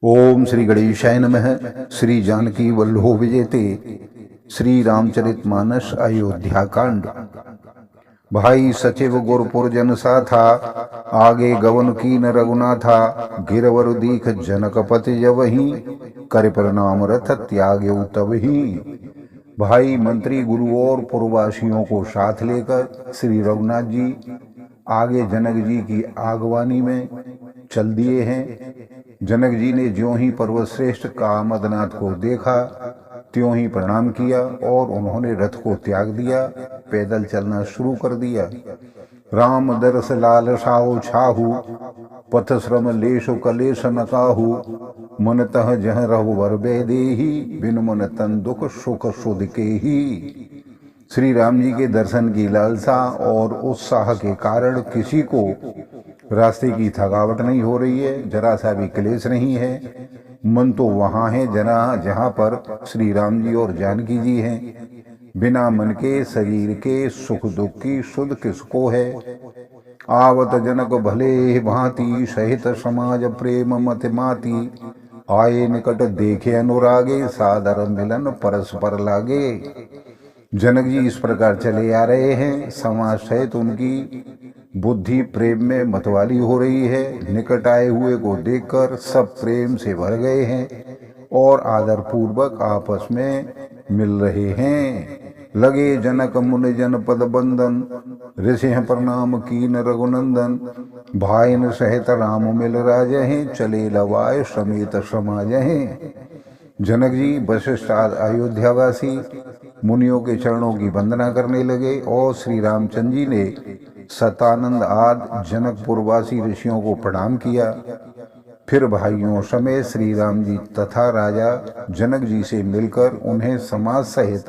ओम श्री गणेशाय नमः। श्री जानकी वल्लभो विजेते। श्री रामचरितमानस अयोध्या कांड। भाई सचिव गुरपुर जन सा था, आगे गवन कीन रघुनाथा। गिरवर दीख जनकपति जवहीं, कर प्रणाम रथ त्याग्यु तबहीं। भाई मंत्री गुरु और पूर्ववासियों को साथ लेकर श्री रघुनाथ जी आगे जनक जी की आगवानी में चल दिए हैं। जनक जी ने ज्यों ही पर्वतश्रेष्ठ कामदनाथ को देखा त्यों ही प्रणाम किया और उन्होंने रथ को त्याग दिया, पैदल चलना शुरू कर दिया। राम दरस लाल साओ छाहू, पथ श्रम लेशो कलेश न काहू। मन तह जह रघुवर बेदेही, बिन मन तन दुख सुख सुध के ही। श्री राम जी के दर्शन की लालसा और उत्साह के कारण किसी को रास्ते की थकावट नहीं हो रही है, जरा सा भी क्लेश नहीं है। मन तो वहाँ है जहाँ पर श्री राम जी और जानकी जी हैं। बिना मन के शरीर के सुख दुख की सुध किसको है। आवत जनक भले भांति, सहित समाज प्रेम मत माती। आए निकट देखे अनुरागे, सादर मिलन परस्पर लागे। जनक जी इस प्रकार चले आ रहे हैं, समाज सहित उनकी बुद्धि प्रेम में मतवाली हो रही है। निकट आए हुए को देखकर सब प्रेम से भर गए हैं और आदर पूर्वक आपस में मिल रहे हैं। लगे जनक मुनि जन पद बंदन, ऋषि प्रणाम कीन रघुनंदन। भाइन सहित राम मिल राजहें, चले लवाय समेत समाजहें। जनक जी वशिष्ठ अयोध्यावासी मुनियों के चरणों की वंदना करने लगे और श्री रामचंद्र जी ने सतानंद आदि जनकपुरवासी ऋषियों को प्रणाम किया। फिर भाइयों समेत श्री राम जी तथा राजा जनक जी से मिलकर उन्हें समाज सहित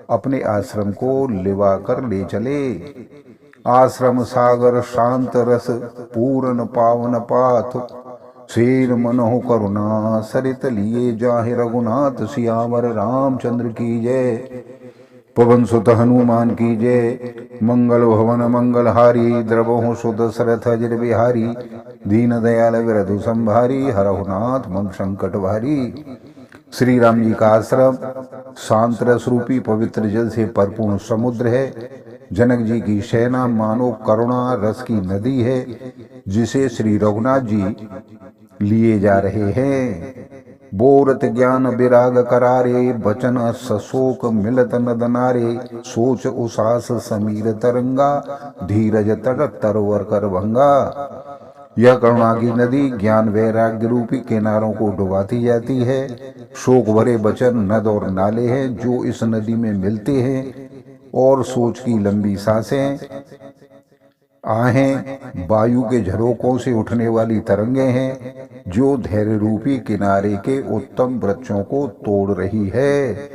अपने आश्रम को लिवा कर ले चले। आश्रम सागर शांत रस, पूर्ण पावन पाथ। शेर मनोह करुणा सरित लिए, जाहि रघुनाथ सियावर रामचंद्र की जय। पवन सुत हनुमान की जय। मंगल भवन मंगलहारी, द्रवहु सुत सरथ अजिर बिहारी। दीन दयाल विरधु संभारी, हरहु नाथ मम संकट भारी। श्री राम जी का आश्रम शांत रस रूपी पवित्र जल से परिपूर्ण समुद्र है। जनक जी की सेना मानो करुणा रस की नदी है, जिसे श्री रघुनाथ जी लिए जा रहे हैं। बोरत ज्ञान विराग करारे, बचन सशोक मिलत नदनारे। सोच उसास समीर तरंगा, धीरज तर तरवर कर भंगा। यह करुणा की नदी ज्ञान वैराग्य रूपी किनारों को डुबाती जाती है। शोक भरे वचन नद और नाले हैं जो इस नदी में मिलते हैं, और सोच की लंबी सांसें आहें वायु के झरोकों से उठने वाली तरंगें हैं जो धैर्य रूपी किनारे के उत्तम वृक्षों को तोड़ रही है।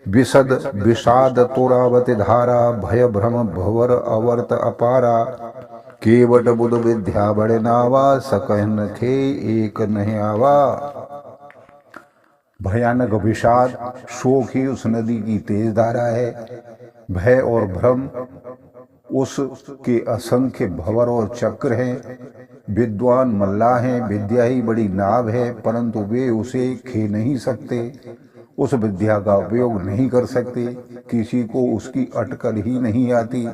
विशद विषाद तोरावत धारा, भय भ्रम भवर अवर्त अपारा। केवट बुध विद्या बड़े नावा, सकहन थे एक नहीं आवा। भयानक विषाद शोक ही उस नदी की तेज धारा है। भय और भ्रम उसके असंख्य भंवर और चक्र हैं। विद्वान मल्लाह हैं, विद्या ही बड़ी नाव है, परंतु वे उसे खे नहीं सकते, उस विद्या का उपयोग नहीं कर सकते। किसी को उसकी अटकल ही नहीं आती।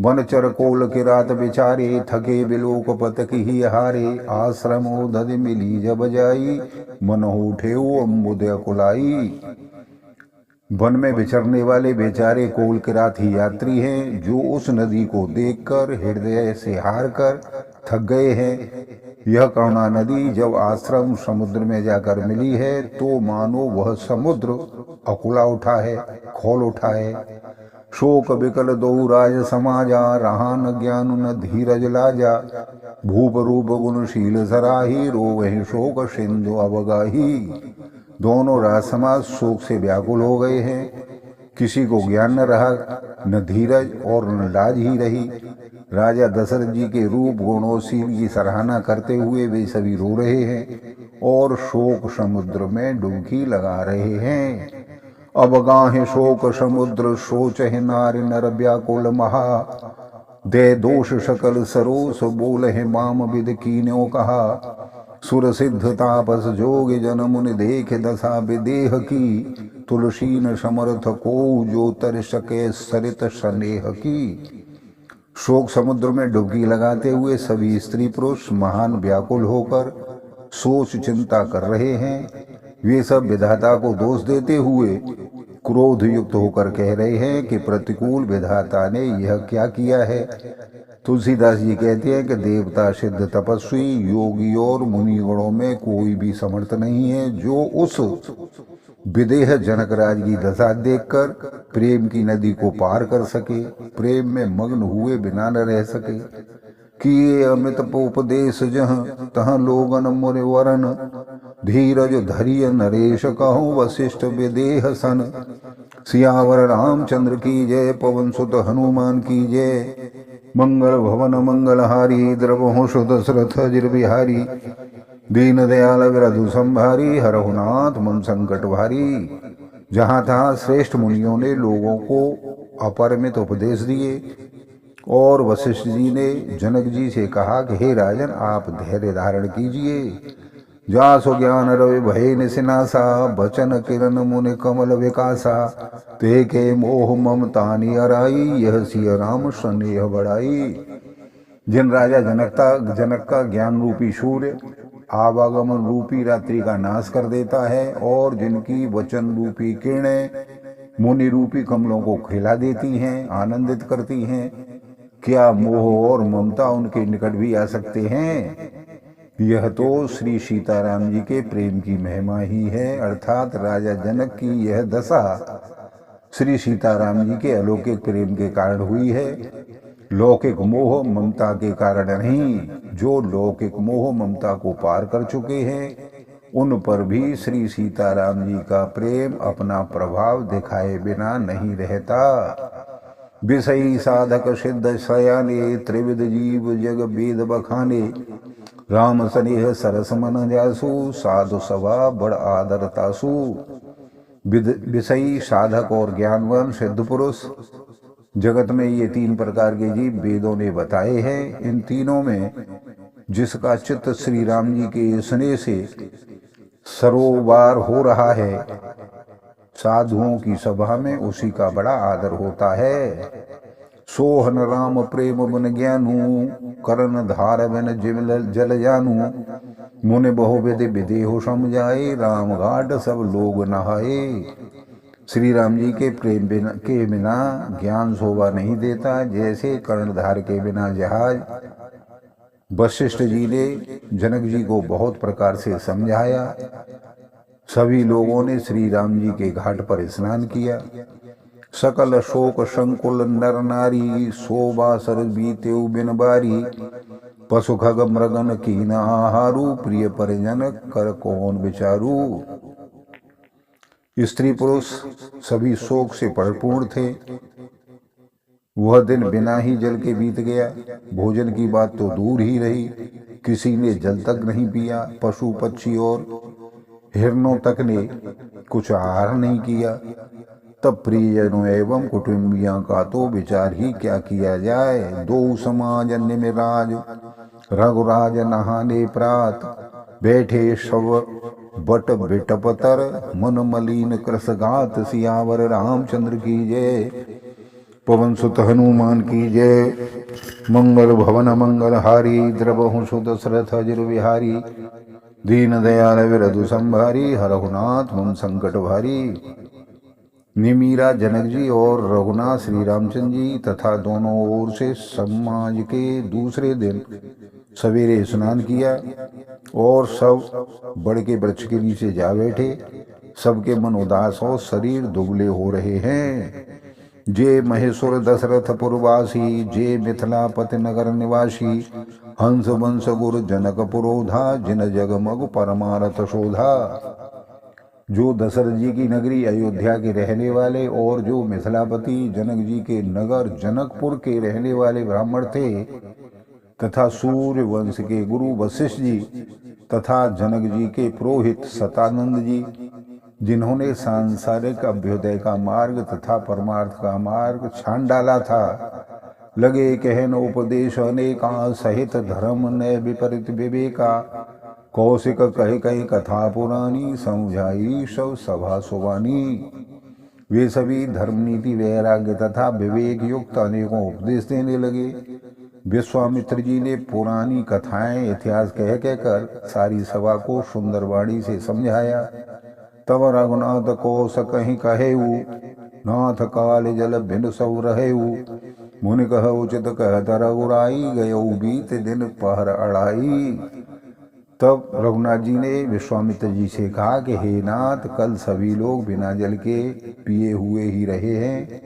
वनचर कोल के रात बिचारे, थके बिलोक पतक ही हारे। आश्रम दधि मिली जब जाई, मन उठे अम्बुदय कुलाई। वन में विचरने वाले बेचारे कोल किरात ही यात्री हैं, जो उस नदी को देखकर हृदय से हार कर थक गए हैं। यह करुणा नदी जब आश्रम समुद्र में जाकर मिली है तो मानो वह समुद्र अकुला उठा है, खोल उठा है। शोक विकल दो राज समाजा, रहा न ज्ञान न धीरज लाजा। भूप रूप गुणशील सराही, रोवहि शोक सिंधु अवगाही। दोनों राज समाज शोक से व्याकुल हो गए हैं। किसी को ज्ञान न रहा, न धीरज और न लाज ही रही। राजा दशरथ जी के रूप गुणोशील की सराहना करते हुए वे सभी रो रहे हैं और शोक समुद्र में डुबकी लगा रहे हैं। अब गाहे शोक समुद्र, सोच है नार नर व्याकुल महा। दे दोष सकल सरोस, बोल है माम विद कीन्यो कहा। सुर सिद्ध तापस जोग जन मुनि देख दशा विदेह की, तुलसी न समर्थ को जो तर सके सरित स्नेह की। शोक समुद्र में डुबकी लगाते हुए सभी स्त्री पुरुष महान व्याकुल होकर सोच चिंता कर रहे हैं। वे सब विधाता को दोष देते हुए क्रोध युक्त होकर कह रहे हैं कि प्रतिकूल विधाता ने यह क्या किया है। तुलसीदास जी कहते हैं कि देवता सिद्ध तपस्वी योगी और मुनि गणों में कोई भी समर्थ नहीं है जो उस विदेह जनक राज की दशा देखकर प्रेम की नदी को पार कर सके, प्रेम में मग्न हुए बिना न रह सके। किए अमित उपदेश जहाँ तहाँ लोगन मुनि वरन, धीरज धरिय नरेश कहूँ वशिष्ठ विदेह सन। सियावर रामचंद्र की जय, पवन सुत हनुमान की जय। मंगल भवन मंगलहारी, द्रवहु दशरथ अजिर बिहारी। दीन दयाल विरधु संभारी, हरहु नाथ मम संकट भारी। जहाँ तहाँ श्रेष्ठ मुनियों ने लोगों को अपरिमित उपदेश दिए और वशिष्ठ जी ने जनक जी से कहा कि हे राजन, आप धैर्य धारण कीजिए। जासु ज्ञान रवि भय निसिनासा, बचन किरण मुनि कमल विकासा। ते के मोह ममतानि अराई, यह सिय राम स्नेह बढ़ाई। जिन राजा जनक का ज्ञान रूपी सूर्य आवागमन रूपी रात्रि का नाश कर देता है और जिनकी वचन रूपी किरणें मुनि रूपी कमलों को खिला देती हैं, आनंदित करती हैं, क्या मोह और ममता उनके निकट भी आ सकते हैं। यह तो श्री सीताराम जी के प्रेम की महिमा ही है, अर्थात राजा जनक की यह दशा श्री सीताराम जी के अलौकिक प्रेम के कारण हुई है, लौकिक मोह ममता के कारण नहीं। जो लौकिक मोह ममता को पार कर चुके हैं उन पर भी श्री सीताराम जी का प्रेम अपना प्रभाव दिखाए बिना नहीं रहता। विषयी साधक सिद्ध सयाने, त्रिविध जीव जग वेद बखाने। राम स्नेह सरस मन जासु, साधु सभा बड़ आदर तासु। विषयी साधक और ज्ञानवान सिद्ध पुरुष, जगत में ये तीन प्रकार के जीव वेदों ने बताए हैं। इन तीनों में जिसका चित्त श्री राम जी के स्नेह से सरोबार हो रहा है, साधुओं की सभा में उसी का बड़ा आदर होता है। सोहन राम प्रेम बन ज्ञानू, करण धार बन जल जानू। मुनि बहुविधि विदेह समझाए, राम घाट सब लोग नहाए। श्री राम जी के प्रेम के बिना ज्ञान शोभा नहीं देता, जैसे कर्णधार के बिना जहाज। वशिष्ठ जी ने जनक जी को बहुत प्रकार से समझाया। सभी लोगों ने श्री राम जी के घाट पर स्नान किया। सकल शोक संकुल नर नारी, शोभा सर बीते बिन बारी। पशु खग मृगन कीन आहारू, प्रिय परिजन कर कौन विचारू। स्त्री पुरुष सभी शोक से परिपूर्ण थे। वह दिन बिना ही जल के बीत गया। भोजन की बात तो दूर ही रही, किसी ने जल तक नहीं पिया। पशु पक्षी और हिरणों तक ने कुछ आहार नहीं किया। तब प्रियजनों एवं कुटुंबियों का तो विचार ही क्या किया जाए। दो समाज अन्य में राज, रघुराज नहाने प्रात। बैठे शव बट बिटपतर, मन मलिन कृस गात। सियावर रामचंद्र की जय, पवन सुत हनुमान की जय। मंगल भवन मंगलहारी, द्रवहु दशरथ अजिर बिहारी। दीन दयाल विरधु संभारी, हरहु नाथ मम संकट भारी। निमीरा जनक जी और रघुनाथ श्री रामचंद्र जी तथा दोनों ओर से समाज के दूसरे दिन सवेरे स्नान किया और सब बड़ के वृक्ष के नीचे जा बैठे। सबके मन उदास और शरीर दुबले हो रहे हैं। जे महेश्वर दशरथ पुरवासी, जे मिथिलापति नगर निवासी। हंस वंश गुरु जनक पुरोधा, जिन जगमग परमारथ शोधा। जो दशरथ जी की नगरी अयोध्या के रहने वाले और जो मिथिलापति जनक जी के नगर जनकपुर के रहने वाले ब्राह्मण थे, तथा सूर्य वंश के गुरु वशिष्ठ जी तथा जनक जी के पुरोहित सतानंद जी, जिन्होंने सांसारिक अभ्युदय का मार्ग तथा परमार्थ का मार्ग छान डाला था, लगे कहन उपदेश अनेका। सहित धर्म ने विपरीत विवेका, कौशिक कही कही कथा पुरानी, समझाई सब सभा सुबानी। वे सभी धर्म नीति वैराग्य तथा विवेक युक्त अनेकों उपदेश देने लगे। विश्वामित्र जी ने पुरानी कथाएं इतिहास कह कहकर सारी सभा को सुंदर वाणी से समझाया। तब रघुनाथ कोश कहीं कहेऊ, नाथ काल जल भिन्न सब रहेऊ। मुनि कह उचित कहत रघुराई, गयऊ बीत दिन पहर अड़ाई। तब रघुनाथ जी ने विश्वामित्र जी से कहा कि हे नाथ, कल सभी लोग बिना जल के पिए हुए ही रहे हैं,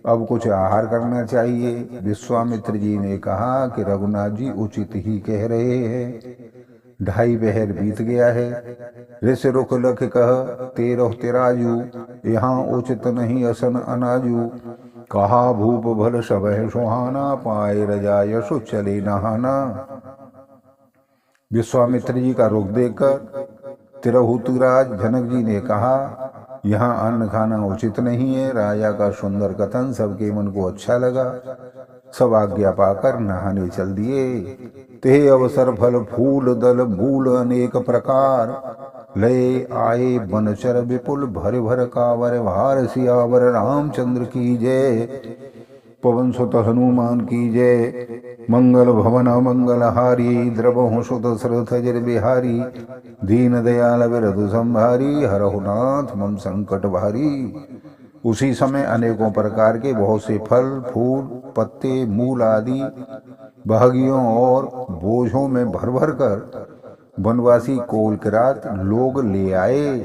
अब कुछ आहार करना चाहिए। विश्वामित्र जी ने कहा कि रघुनाथ जी उचित ही कह रहे हैं, 2.5 पहर बीत गया है। ऋषि रुख लख कह 13 तिराजू, यहाँ उचित नहीं असन अनाजू। कहा भूप भल सब सुहाना, पाए रजा यशु चले नहाना। विश्वामित्र जी का रुख देखकर तिरहुतराज जनक जी ने कहा, यहाँ अन्न खाना उचित नहीं है। राजा का सुंदर कथन सबके मन को अच्छा लगा। सब आज्ञा पाकर नहाने चल दिए। ते अवसर फल फूल दल मूल अनेक प्रकार, लय आए बनचर विपुल भर भर कावर भार। सियावर रामचंद्र की जय, पवन सुत हनुमान की जय। मंगल भवन मंगल हारी, द्रवहु सुत श्रुत जर बिहारी। दीन दयाल विरधु संभारी, हरहु नाथ मम संकट भारी। उसी समय अनेकों प्रकार के बहुत से फल फूल पत्ते मूल आदि बहगियों और बोझों में भर भर कर वनवासी कोल किरात लोग ले आए।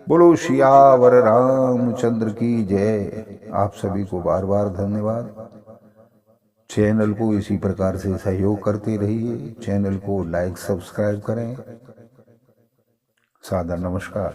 बोलो सियावर रामचंद्र की जय। आप सभी को बार बार धन्यवाद। चैनल को इसी प्रकार से सहयोग करते रहिए। चैनल को लाइक सब्सक्राइब करें। सादर नमस्कार।